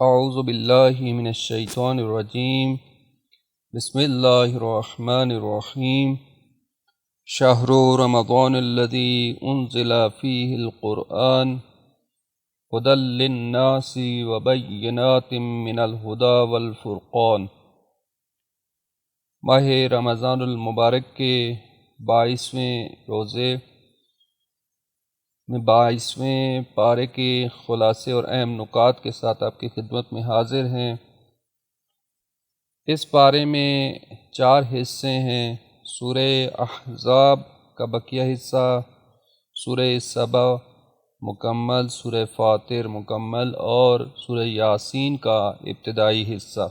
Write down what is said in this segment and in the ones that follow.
اعوذ باللہ من الشیطان الرجیم بسم اللہ الرحمن الرحیم شہر رمضان الذی انزل فیہ القرآن ھدی للناس وبینات من الھدی والفرقان۔ ماہ رمضان المبارک کے 22ویں روزے میں 22ویں پارے کے خلاصے اور اہم نکات کے ساتھ آپ کی خدمت میں حاضر ہیں۔ اس پارے میں 4 حصے ہیں: سورہ احزاب کا بقیہ حصہ، سورہ سبا مکمل، سورہ فاطر مکمل اور سورہ یاسین کا ابتدائی حصہ۔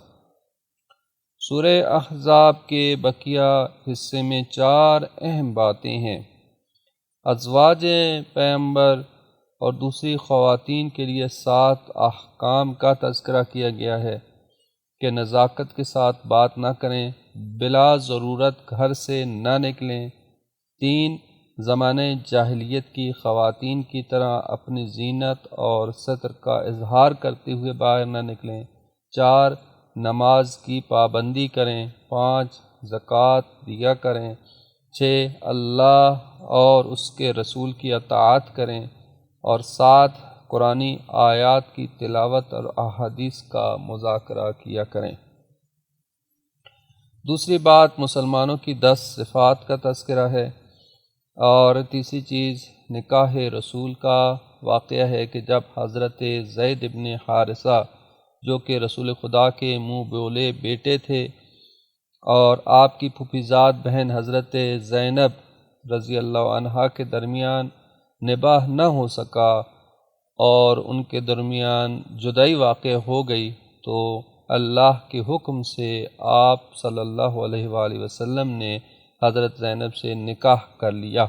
سورہ احزاب کے بقیہ حصے میں 4 اہم باتیں ہیں۔ ازواج پیغمبر اور دوسری خواتین کے لیے 7 احکام کا تذکرہ کیا گیا ہے کہ نزاکت کے ساتھ بات نہ کریں، بلا ضرورت گھر سے نہ نکلیں۔ 3 زمانہ جاہلیت کی خواتین کی طرح اپنی زینت اور ستر کا اظہار کرتے ہوئے باہر نہ نکلیں۔ 4 نماز کی پابندی کریں۔ 5 زکوٰۃ دیا کریں۔ 6 اللہ اور اس کے رسول کی اطاعت کریں، اور 7 قرآنی آیات کی تلاوت اور احادیث کا مذاکرہ کیا کریں۔ دوسری بات مسلمانوں کی 10 صفات کا تذکرہ ہے، اور تیسری چیز نکاح رسول کا واقعہ ہے کہ جب حضرت زید بن حارثہ جو کہ رسول خدا کے منہ بولے بیٹے تھے اور آپ کی پھوپھیزاد بہن حضرت زینب رضی اللہ عنہا کے درمیان نباہ نہ ہو سکا اور ان کے درمیان جدائی واقع ہو گئی، تو اللہ کے حکم سے آپ صلی اللہ علیہ وآلہ وسلم نے حضرت زینب سے نکاح کر لیا۔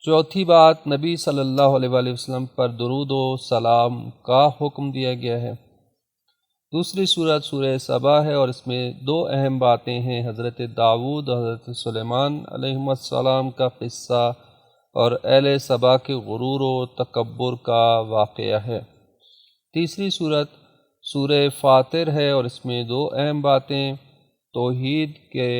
چوتھی بات نبی صلی اللہ علیہ وآلہ وسلم پر درود و سلام کا حکم دیا گیا ہے۔ دوسری سورت سورہ سبا ہے، اور اس میں 2 اہم باتیں ہیں: حضرت داؤد اور حضرت سلیمان علیہ السلام کا قصہ اور اہل سبا کے غرور و تکبر کا واقعہ ہے۔ تیسری سورت سورہ فاطر ہے، اور اس میں 2 اہم باتیں توحید کے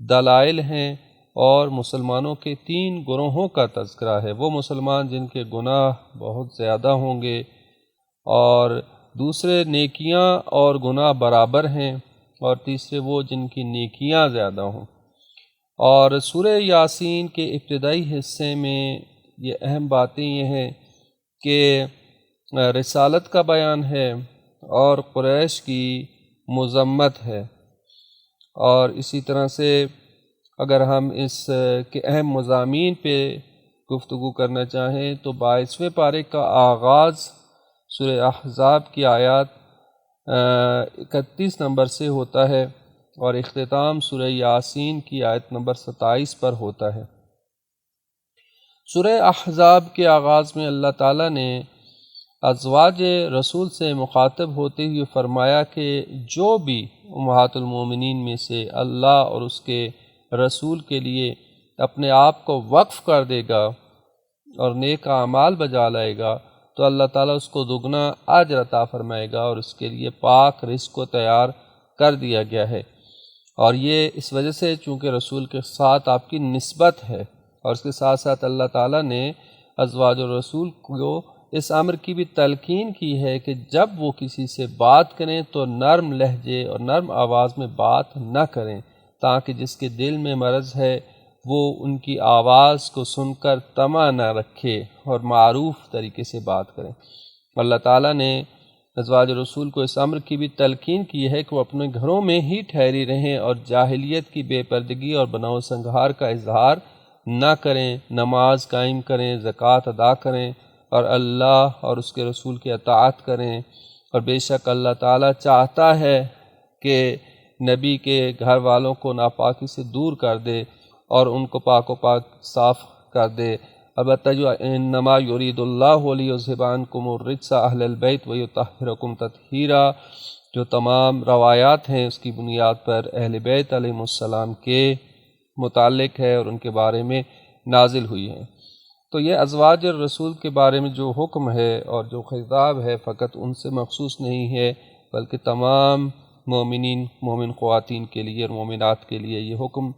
دلائل ہیں اور مسلمانوں کے 3 گروہوں کا تذکرہ ہے: وہ مسلمان جن کے گناہ بہت زیادہ ہوں گے، اور دوسرے نیکیاں اور گناہ برابر ہیں، اور تیسرے وہ جن کی نیکیاں زیادہ ہوں۔ اور سورہ یاسین کے ابتدائی حصے میں یہ اہم باتیں یہ ہیں کہ رسالت کا بیان ہے اور قریش کی مذمت ہے۔ اور اسی طرح سے اگر ہم اس کے اہم مضامین پہ گفتگو کرنا چاہیں تو 22ویں پارے کا آغاز سورہ احزاب کی آیات 31 نمبر سے ہوتا ہے، اور اختتام سورہ یاسین کی آیت نمبر 27 پر ہوتا ہے۔ سورہ احزاب کے آغاز میں اللہ تعالیٰ نے ازواج رسول سے مخاطب ہوتے ہوئے فرمایا کہ جو بھی امہات المومنین میں سے اللہ اور اس کے رسول کے لیے اپنے آپ کو وقف کر دے گا اور نیک اعمال بجا لائے گا تو اللہ تعالیٰ اس کو دگنا اجر عطا فرمائے گا، اور اس کے لیے پاک رزق کو تیار کر دیا گیا ہے۔ اور یہ اس وجہ سے چونکہ رسول کے ساتھ آپ کی نسبت ہے، اور اس کے ساتھ ساتھ اللہ تعالیٰ نے ازواج الرسول کو اس امر کی بھی تلقین کی ہے کہ جب وہ کسی سے بات کریں تو نرم لہجے اور نرم آواز میں بات نہ کریں، تاکہ جس کے دل میں مرض ہے وہ ان کی آواز کو سن کر طمع نہ رکھے اور معروف طریقے سے بات کریں۔ اللہ تعالیٰ نے ازواج رسول کو اس امر کی بھی تلقین کی ہے کہ وہ اپنے گھروں میں ہی ٹھہری رہیں اور جاہلیت کی بے پردگی اور بناؤ سنگھار کا اظہار نہ کریں، نماز قائم کریں، زکوٰۃ ادا کریں، اور اللہ اور اس کے رسول کی اطاعت کریں۔ اور بے شک اللہ تعالیٰ چاہتا ہے کہ نبی کے گھر والوں کو ناپاکی سے دور کر دے اور ان کو پاک و پاک صاف کر دے۔ البتہ جو انما یرید اللہ لیذھب عنکم الرجس اہل البیت ویطہرکم تطہیرا، جو تمام روایات ہیں اس کی بنیاد پر اہل بیت علیہم السلام کے متعلق ہے اور ان کے بارے میں نازل ہوئی ہیں۔ تو یہ ازواج الرسول کے بارے میں جو حکم ہے اور جو خطاب ہے فقط ان سے مخصوص نہیں ہے، بلکہ تمام مومن خواتین کے لیے اور مومنات کے لیے یہ حکم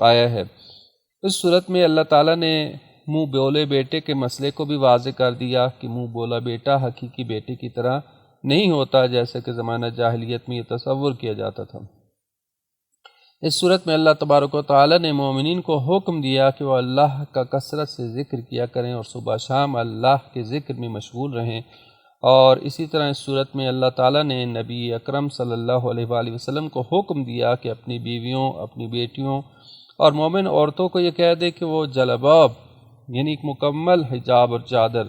آیا ہے۔ اس صورت میں اللہ تعالیٰ نے منہ بولے بیٹے کے مسئلے کو بھی واضح کر دیا کہ منہ بولا بیٹا حقیقی بیٹے کی طرح نہیں ہوتا، جیسے کہ زمانہ جاہلیت میں یہ تصور کیا جاتا تھا۔ اس صورت میں اللہ تبارک و تعالیٰ نے مومنین کو حکم دیا کہ وہ اللہ کا کثرت سے ذکر کیا کریں اور صبح شام اللہ کے ذکر میں مشغول رہیں، اور اسی طرح اس صورت میں اللہ تعالیٰ نے نبی اکرم صلی اللہ علیہ وآلہ وسلم کو حکم دیا کہ اپنی بیویوں، اپنی بیٹیوں اور مومن عورتوں کو یہ کہہ دے کہ وہ جلباب یعنی ایک مکمل حجاب اور چادر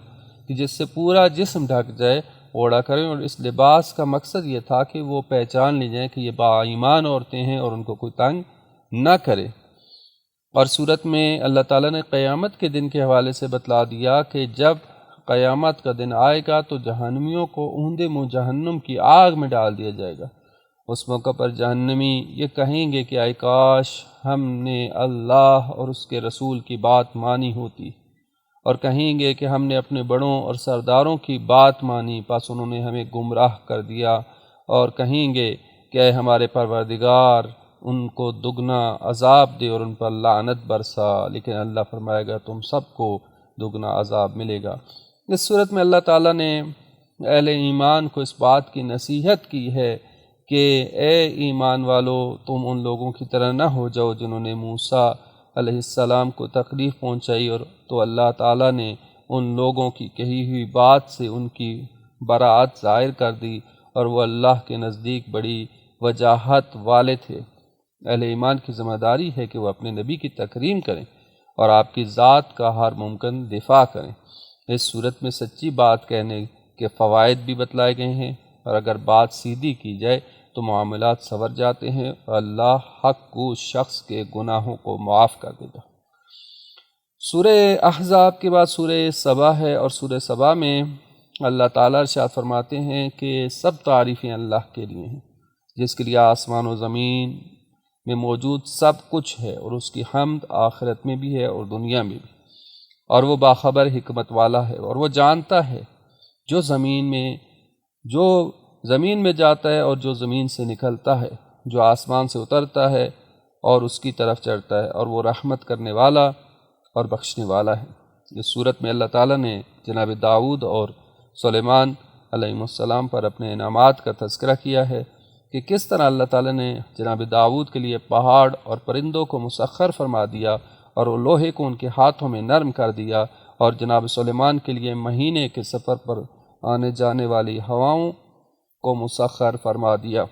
کہ جس سے پورا جسم ڈھک جائے اوڑھا کریں، اور اس لباس کا مقصد یہ تھا کہ وہ پہچان لی جائیں کہ یہ با ایمان عورتیں ہیں اور ان کو کوئی تنگ نہ کرے۔ اور صورت میں اللہ تعالیٰ نے قیامت کے دن کے حوالے سے بتلا دیا کہ جب قیامت کا دن آئے گا تو جہنمیوں کو اوندے منہ جہنم کی آگ میں ڈال دیا جائے گا۔ اس موقع پر جہنمی یہ کہیں گے کہ اے کاش ہم نے اللہ اور اس کے رسول کی بات مانی ہوتی، اور کہیں گے کہ ہم نے اپنے بڑوں اور سرداروں کی بات مانی پس انہوں نے ہمیں گمراہ کر دیا، اور کہیں گے کہ اے ہمارے پروردگار ان کو دگنا عذاب دے اور ان پر لعنت برسا، لیکن اللہ فرمائے گا تم سب کو دگنا عذاب ملے گا۔ اس صورت میں اللہ تعالیٰ نے اہل ایمان کو اس بات کی نصیحت کی ہے کہ اے ایمان والو تم ان لوگوں کی طرح نہ ہو جاؤ جنہوں نے موسیٰ علیہ السلام کو تکلیف پہنچائی، اور تو اللہ تعالیٰ نے ان لوگوں کی کہی ہوئی بات سے ان کی براعت ظاہر کر دی، اور وہ اللہ کے نزدیک بڑی وجاہت والے تھے۔ اہل ایمان کی ذمہ داری ہے کہ وہ اپنے نبی کی تکریم کریں اور آپ کی ذات کا ہر ممکن دفاع کریں۔ اس صورت میں سچی بات کہنے کے فوائد بھی بتلائے گئے ہیں، اور اگر بات سیدھی کی جائے تو معاملات سنور جاتے ہیں اور اللہ حق کو شخص کے گناہوں کو معاف کر دے گا۔ سورہ احزاب کے بعد سورہ سبا ہے، اور سورہ سبا میں اللہ تعالیٰ ارشاد فرماتے ہیں کہ سب تعریفیں اللہ کے لیے ہیں جس کے لیے آسمان و زمین میں موجود سب کچھ ہے، اور اس کی حمد آخرت میں بھی ہے اور دنیا میں بھی، اور وہ باخبر حکمت والا ہے، اور وہ جانتا ہے جو زمین میں جاتا ہے اور جو زمین سے نکلتا ہے، جو آسمان سے اترتا ہے اور اس کی طرف چڑھتا ہے، اور وہ رحمت کرنے والا اور بخشنے والا ہے۔ اس صورت میں اللہ تعالیٰ نے جناب داؤد اور سلیمان علیہ السلام پر اپنے انعامات کا تذکرہ کیا ہے کہ کس طرح اللہ تعالیٰ نے جناب داؤد کے لیے پہاڑ اور پرندوں کو مسخر فرما دیا اور وہ لوہے کو ان کے ہاتھوں میں نرم کر دیا، اور جناب سلیمان کے لیے مہینے کے سفر پر آنے جانے والی ہواؤں کو مسخر فرما دیا،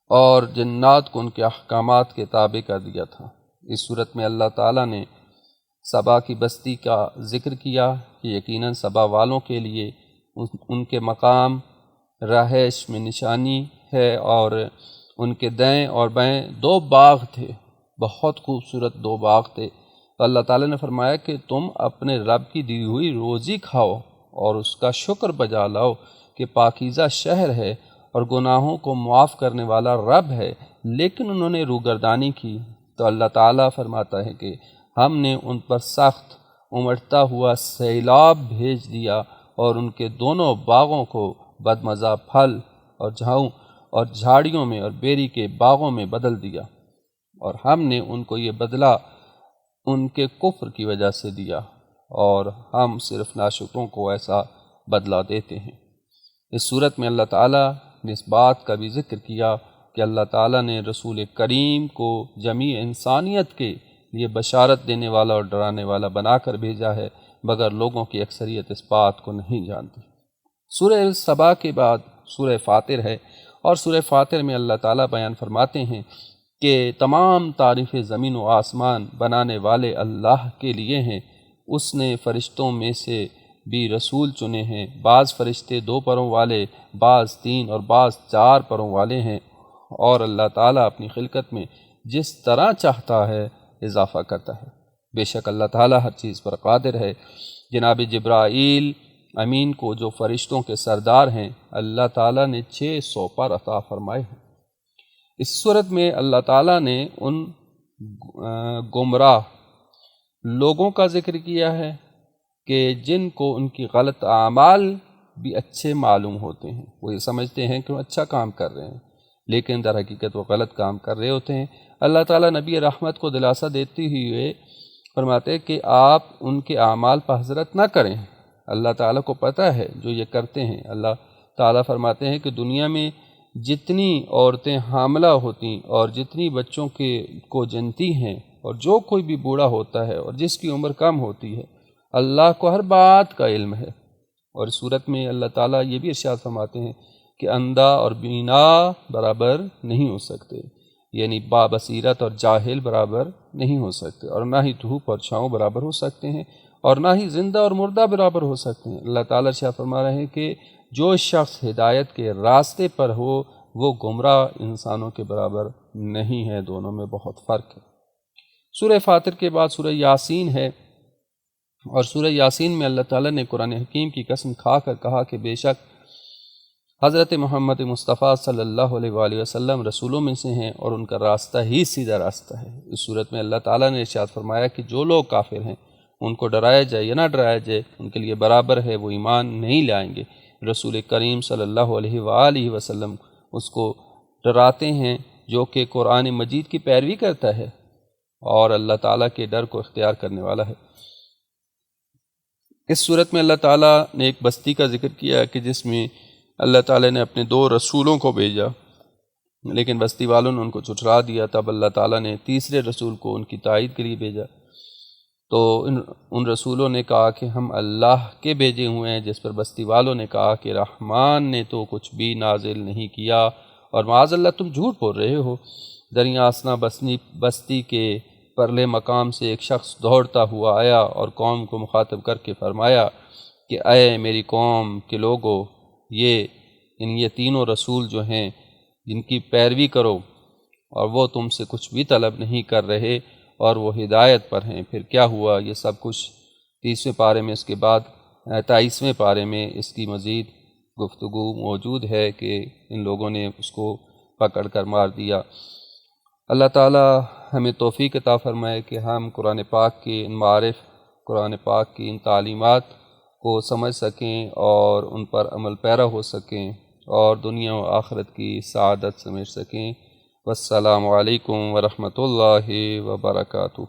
اور جنات کو ان کے احکامات کے تابع کر دیا تھا۔ اس صورت میں اللہ تعالیٰ نے سبا کی بستی کا ذکر کیا کہ یقیناً سبا والوں کے لیے ان کے مقام رہائش میں نشانی ہے، اور ان کے دائیں اور بائیں 2 باغ تھے، بہت خوبصورت 2 باغ تھے۔ تو اللہ تعالیٰ نے فرمایا کہ تم اپنے رب کی دی ہوئی روزی کھاؤ اور اس کا شکر بجا لاؤ کہ پاکیزہ شہر ہے اور گناہوں کو معاف کرنے والا رب ہے، لیکن انہوں نے روگردانی کی تو اللہ تعالیٰ فرماتا ہے کہ ہم نے ان پر سخت امٹتا ہوا سیلاب بھیج دیا اور ان کے دونوں باغوں کو بدمزہ پھل اور جھاؤں اور جھاڑیوں میں اور بیری کے باغوں میں بدل دیا، اور ہم نے ان کو یہ بدلہ ان کے کفر کی وجہ سے دیا، اور ہم صرف ناشکروں کو ایسا بدلہ دیتے ہیں۔ اس صورت میں اللہ تعالیٰ نے اس بات کا بھی ذکر کیا کہ اللہ تعالیٰ نے رسول کریم کو جمیع انسانیت کے لیے بشارت دینے والا اور ڈرانے والا بنا کر بھیجا ہے، مگر لوگوں کی اکثریت اس بات کو نہیں جانتی۔ سورہ سبا کے بعد سورہ فاطر ہے، اور سورہ فاطر میں اللہ تعالیٰ بیان فرماتے ہیں کہ تمام تعریف زمین و آسمان بنانے والے اللہ کے لیے ہیں۔ اس نے فرشتوں میں سے بھی رسول چنے ہیں، بعض فرشتے 2 پروں والے، بعض 3 اور بعض 4 پروں والے ہیں، اور اللہ تعالیٰ اپنی خلقت میں جس طرح چاہتا ہے اضافہ کرتا ہے۔ بے شک اللہ تعالیٰ ہر چیز پر قادر ہے۔ جناب جبرائیل امین کو جو فرشتوں کے سردار ہیں اللہ تعالیٰ نے 600 پر عطا فرمائے ہیں۔ اس صورت میں اللہ تعالیٰ نے ان گمراہ لوگوں کا ذکر کیا ہے کہ جن کو ان کی غلط اعمال بھی اچھے معلوم ہوتے ہیں، وہ یہ سمجھتے ہیں کہ وہ اچھا کام کر رہے ہیں، لیکن در حقیقت وہ غلط کام کر رہے ہوتے ہیں۔ اللہ تعالیٰ نبی رحمت کو دلاسا دیتے ہوئے فرماتے ہیں کہ آپ ان کے اعمال پر حسرت نہ کریں، اللہ تعالیٰ کو پتہ ہے جو یہ کرتے ہیں۔ اللہ تعالیٰ فرماتے ہیں کہ دنیا میں جتنی عورتیں حاملہ ہوتی اور جتنی بچوں کو جنتی ہیں، اور جو کوئی بھی بوڑھا ہوتا ہے اور جس کی عمر کم ہوتی ہے، اللہ کو ہر بات کا علم ہے۔ اور اس صورت میں اللہ تعالیٰ یہ بھی ارشاد فرماتے ہیں کہ اندھا اور بینا برابر نہیں ہو سکتے، یعنی بابصیرت اور جاہل برابر نہیں ہو سکتے، اور نہ ہی دھوپ اور چھاؤں برابر ہو سکتے ہیں، اور نہ ہی زندہ اور مردہ برابر ہو سکتے ہیں۔ اللہ تعالیٰ ارشاد فرما رہے ہیں کہ جو شخص ہدایت کے راستے پر ہو وہ گمراہ انسانوں کے برابر نہیں ہے، دونوں میں بہت فرق ہے۔ سورہ فاطر کے بعد سورہ یاسین ہے، اور سورہ یاسین میں اللہ تعالیٰ نے قرآن حکیم کی قسم کھا کر کہا کہ بے شک حضرت محمد مصطفیٰ صلی اللہ علیہ وآلہ وسلم رسولوں میں سے ہیں، اور ان کا راستہ ہی سیدھا راستہ ہے۔ اس صورت میں اللہ تعالیٰ نے ارشاد فرمایا کہ جو لوگ کافر ہیں ان کو ڈرایا جائے یا نہ ڈرایا جائے، ان کے لیے برابر ہے، وہ ایمان نہیں لائیں گے۔ رسول کریم صلی اللہ علیہ وآلہ وسلم اس کو ڈراتے ہیں جو کہ قرآن مجید کی پیروی کرتا ہے اور اللہ تعالیٰ کے ڈر کو اختیار کرنے والا ہے۔ اس صورت میں اللہ تعالیٰ نے ایک بستی کا ذکر کیا کہ جس میں اللہ تعالیٰ نے اپنے 2 رسولوں کو بھیجا، لیکن بستی والوں نے ان کو جھٹلا دیا۔ تب اللہ تعالیٰ نے تیسرے رسول کو ان کی تائید کے لیے بھیجا، تو ان رسولوں نے کہا کہ ہم اللہ کے بھیجے ہوئے ہیں، جس پر بستی والوں نے کہا کہ رحمان نے تو کچھ بھی نازل نہیں کیا، اور معاذ اللہ تم جھوٹ بول رہے ہو۔ دریا آسنا بستی کے پرلے مقام سے ایک شخص دوڑتا ہوا آیا اور قوم کو مخاطب کر کے فرمایا کہ اے میری قوم کے لوگو، یہ تینوں رسول جو ہیں جن کی پیروی کرو، اور وہ تم سے کچھ بھی طلب نہیں کر رہے اور وہ ہدایت پر ہیں۔ پھر کیا ہوا؟ یہ سب کچھ 30ویں پارے میں، اس کے بعد 23ویں پارے میں اس کی مزید گفتگو موجود ہے کہ ان لوگوں نے اس کو پکڑ کر مار دیا۔ اللہ تعالیٰ ہمیں توفیق عطا فرمائے کہ ہم قرآن پاک کے ان معارف، قرآن پاک کی ان تعلیمات کو سمجھ سکیں اور ان پر عمل پیرا ہو سکیں، اور دنیا و آخرت کی سعادت سمجھ سکیں۔ والسلام علیکم ورحمۃ اللہ وبرکاتہ۔